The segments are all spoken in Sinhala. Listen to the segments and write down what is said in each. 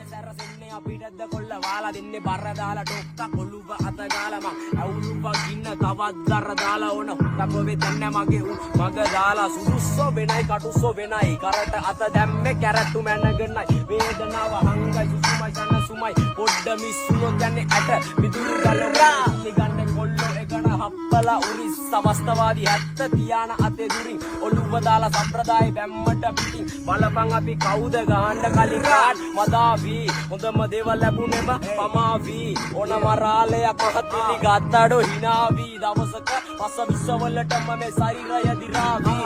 සැරසෙන්නේ අපිටද කොල්ල වාලා දෙන්නේ බර දාලා ඩොක්ක කොළුව අත ගාලා මං අවුලුව ගින්න තවත් දර දාලා ඕන හුටප වෙතන්නේ මගේ මග දාලා සුදුස්සෝ වෙනයි කටුස්සෝ වෙනයි කරට අත දැම්මේ කැරට්ටු මැනගෙනයි වේදනාව හංගයි සුසුමයි යන සුමයි පොඩ්ඩ මිස්සුනොත් යන්නේ ඇට විදුරු ගලවා නිගන්නේ කොල්ලෝ එකන හප්පලා උරිස් සමස්තවාදී හැත්ත තියාන අතේ දුරින් ඔළුව දාලා සම්ප්‍රදාය බැම්මට පිටින් බලපං අපි කවුද ගහන්න කලින් කාඩ් මදාවි හොඳම දේවල් ලැබුණේම පමාවි ඕන මරාලයක් මහත්විලි ගත්තඩෝ හිනාවි දවසක පස විශ්වවලටම මේ ශරීරය දිරාවි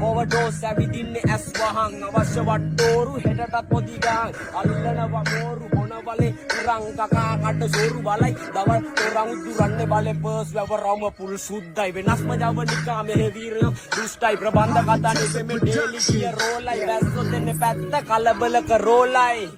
ඕවර්ඩෝස් ඇවිදින්නේ ඇස් වහන් අවශ්‍ය වට්ටෝරු හෙටටත් පොඩි ගාන් අල්ලනවා මෝරු බොන බලේ උරං කකා කඩ සෝරු බලයි දවල් තොරන් උදුරන්නේ බලේ පර්ස් වැවරම පුල් සුද්දයි වෙනස්ම ජවනිකා මෙහෙ වීරයෝ දුෂ්ටයි ප්‍රබන්ධ කතා නෙමෙ ඩේලි කිය රෝලයි වැස්සෝ දෙන්නේ පැත්ත කලබලක රෝලයි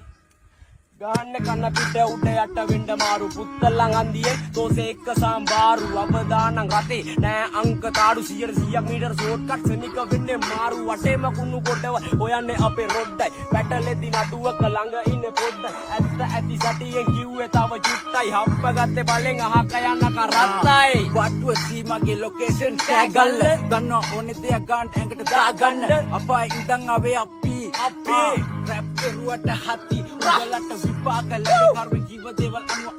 ගහන්න කන්න පිට උඩ යට වෙන්න මාරු පුත්තලන් හන්දියේ තෝසේ එක්ක සාම්බාරු අවදානම් රතේ නෑ අංක තාඩු 100ක් මීටර ෂෝට් කට් සෙනික වෙන්නේ මාරු වටේම කුණු කොටව හොයන්නේ අපේ රොඩ්ඩයි පැටලෙදි නඩුවක ළඟ ඉන්නේ පොඩ්ඩයි ඇත්ත ඇති සටියෙන් කිව්වේ තව චුට්ටයි හප්ප ගත්තේ බලෙන් අහක යන කරත්තයි වට්ටුව සීමගේ ලොකේෂන් ටැග් ගල්ල ගන්න ඕනේ දෙයක් ගන්න ඇඟට දාගන්න අපා ඉඳන් ආවේ අපි රැප් කරුවට හති උගලට විපාක ලැබේ කර්ම ජීව දේවල් අනුව